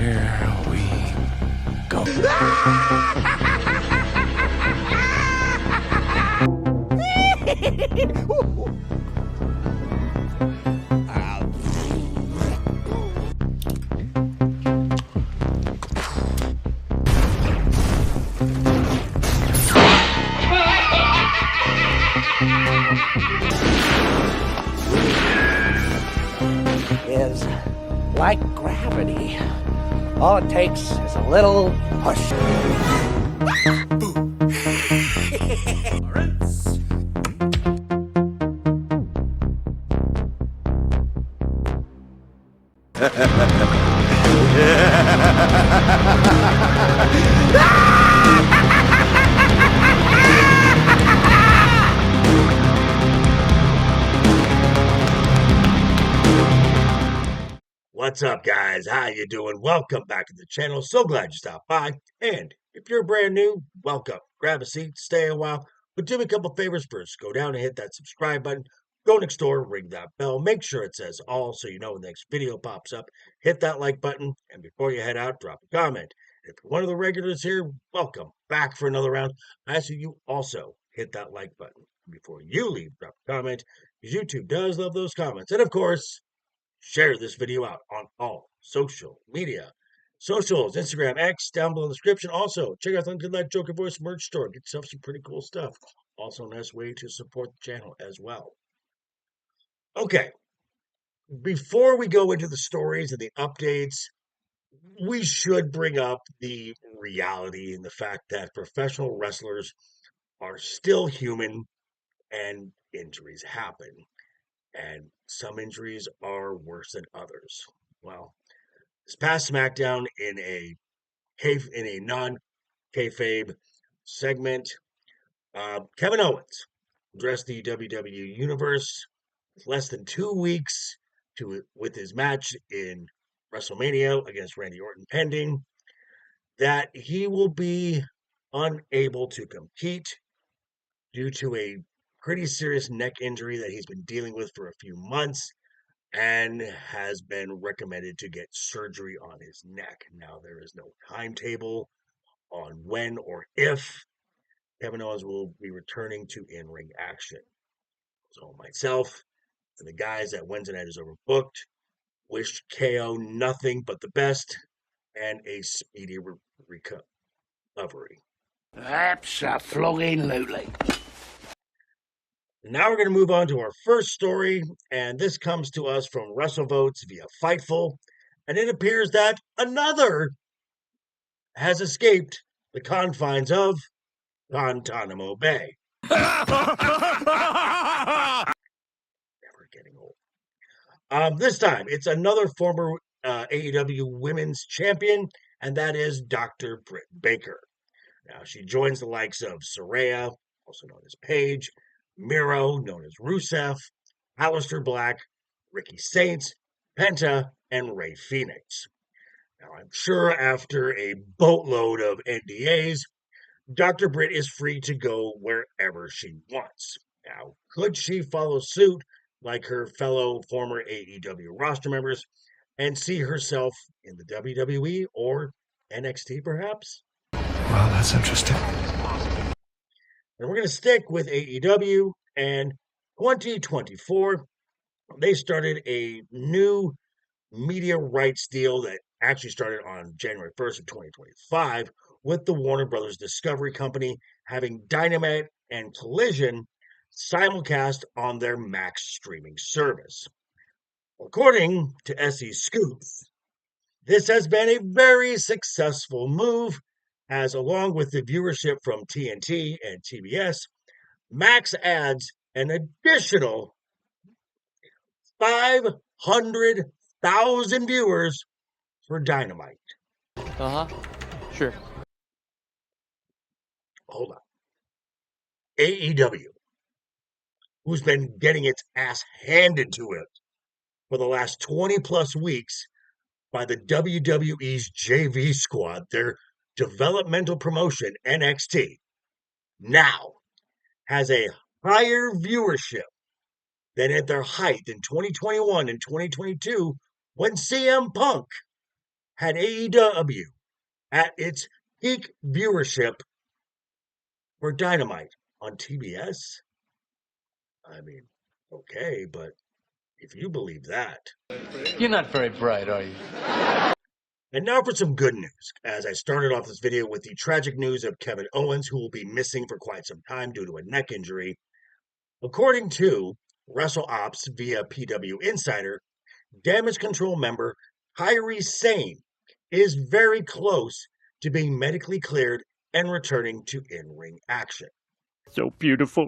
Here we go. Is like gravity. All it takes is a little push. What's up, guys? How you doing? Welcome back to the channel. So glad you stopped by. And if you're brand new, welcome. Grab a seat, stay a while, but do me a couple favors first. Go down and hit that subscribe button. Go next door, ring that bell. Make sure it says all so you know when the next video pops up. Hit that like button, and before you head out, drop a comment. If you're one of the regulars here, welcome back for another round. I ask you also hit that like button. Before you leave, drop a comment, because YouTube does love those comments. And of course, share this video out on all social media. Socials, Instagram, X, down below in the description. Also, check out the link to that Joker Voice merch store. Get yourself some pretty cool stuff. Also, a nice way to support the channel as well. Okay, before we go into the stories and the updates, we should bring up the reality and the fact that professional wrestlers are still human and injuries happen. And some injuries are worse than others. Well, this past SmackDown in a non-kayfabe segment, Kevin Owens addressed the WWE Universe with less than 2 weeks with his match in WrestleMania against Randy Orton pending, that he will be unable to compete due to a pretty serious neck injury that he's been dealing with for a few months and has been recommended to get surgery on his neck. Now, there is no timetable on when or if Kevin Owens will be returning to in-ring action. So myself and the guys at Wednesday Night is Overbooked wish KO nothing but the best and a speedy recovery. Absolutely. Now we're going to move on to our first story, and this comes to us from WrestleVotes via Fightful, and it appears that another has escaped the confines of Guantanamo Bay. Never getting old. This time, it's another former AEW Women's Champion, and that is Dr. Britt Baker. Now, she joins the likes of Saraya, also known as Paige, Miro, known as Rusev, Aleister Black, Ricky Saints, Penta, and Rey Fenix. Now, I'm sure after a boatload of NDAs, Dr. Britt is free to go wherever she wants. Now, could she follow suit like her fellow former AEW roster members and see herself in the WWE or NXT, perhaps? Well, that's interesting. And we're going to stick with AEW, and 2024, they started a new media rights deal that actually started on January 1st of 2025 with the Warner Brothers Discovery Company having Dynamite and Collision simulcast on their Max streaming service. According to SE Scoops, this has been a very successful move, as along with the viewership from TNT and TBS, Max adds an additional 500,000 viewers for Dynamite. Sure. Hold on. AEW, who's been getting its ass handed to it for the last 20 plus weeks by the WWE's JV squad, their developmental promotion, NXT, now has a higher viewership than at their height in 2021 and 2022 when CM Punk had AEW at its peak viewership for Dynamite on TBS? I mean, okay, but if you believe that. You're not very bright, are you? And now for some good news, as I started off this video with the tragic news of Kevin Owens, who will be missing for quite some time due to a neck injury. According to WrestleOps via PW Insider, Damage Control member Kairi Sane is very close to being medically cleared and returning to in-ring action. So beautiful.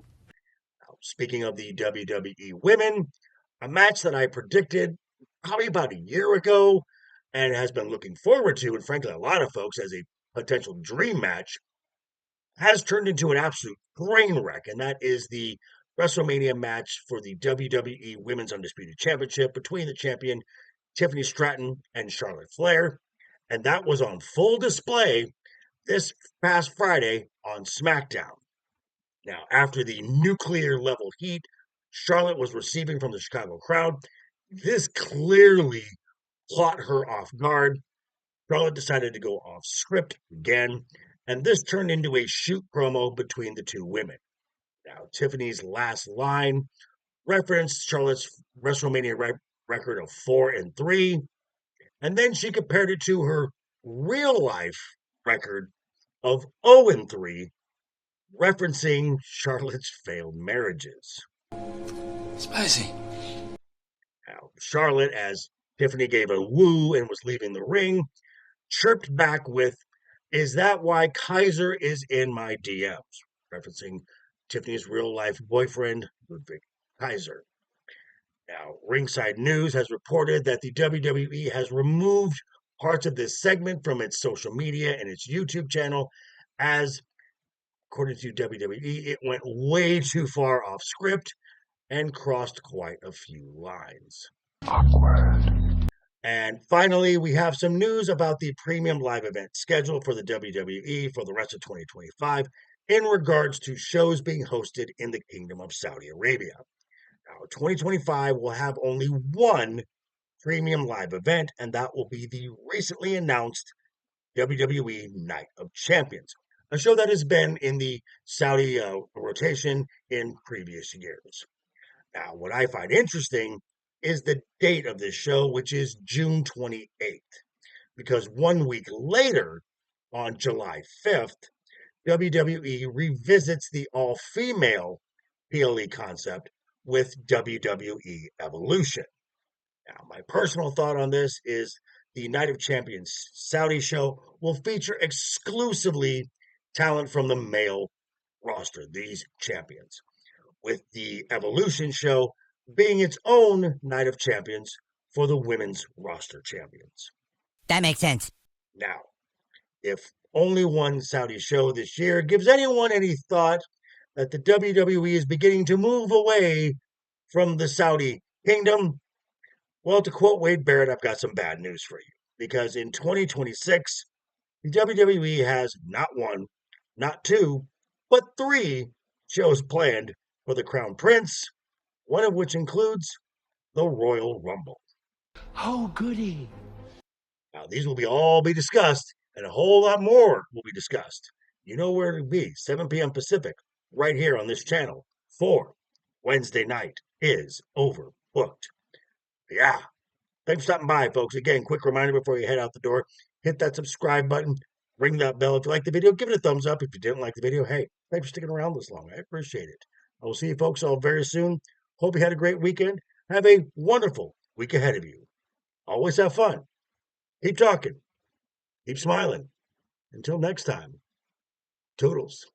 Now, speaking of the WWE Women, a match that I predicted probably about a year ago and has been looking forward to, and frankly, a lot of folks as a potential dream match, has turned into an absolute train wreck, and that is the WrestleMania match for the WWE Women's Undisputed Championship between the champion Tiffany Stratton and Charlotte Flair, and that was on full display this past Friday on SmackDown. Now, after the nuclear level heat Charlotte was receiving from the Chicago crowd, this clearly caught her off guard. Charlotte decided to go off script again, and this turned into a shoot promo between the two women. Now, Tiffany's last line referenced Charlotte's WrestleMania record of 4-3, and then she compared it to her real life record of 0-3, referencing Charlotte's failed marriages. Spicy. Now, Charlotte, as Tiffany gave a woo and was leaving the ring, chirped back with, "Is that why Kaiser is in my DMs?" referencing Tiffany's real-life boyfriend, Ludwig Kaiser. Now, Ringside News has reported that the WWE has removed parts of this segment from its social media and its YouTube channel, as, according to WWE, it went way too far off script and crossed quite a few lines. Awkward. And finally, we have some news about the premium live event schedule for the WWE for the rest of 2025 in regards to shows being hosted in the Kingdom of Saudi Arabia. Now, 2025 will have only one premium live event, and that will be the recently announced WWE Night of Champions, a show that has been in the Saudi rotation in previous years. Now, what I find interesting is the date of this show, which is June 28th, because 1 week later, on July 5th, WWE revisits the all-female PLE concept with WWE Evolution. Now, my personal thought on this is the Night of Champions Saudi show will feature exclusively talent from the male roster, these champions, with the Evolution show being its own Night of Champions for the women's roster champions. That makes sense. Now, if only one Saudi show this year gives anyone any thought that the WWE is beginning to move away from the Saudi kingdom, well, to quote Wade Barrett, I've got some bad news for you. Because in 2026, the WWE has not one, not two, but three shows planned for the Crown Prince, one of which includes the Royal Rumble. Oh, goody. Now, these will all be discussed, and a whole lot more will be discussed. You know where to be, 7 p.m. Pacific, right here on this channel, for Wednesday Night is Overbooked. Yeah. Thanks for stopping by, folks. Again, quick reminder before you head out the door, hit that subscribe button, ring that bell. If you like the video, give it a thumbs up. If you didn't like the video, hey, thanks for sticking around this long. I appreciate it. I will see you folks all very soon. Hope you had a great weekend. Have a wonderful week ahead of you. Always have fun. Keep talking. Keep smiling. Until next time, toodles.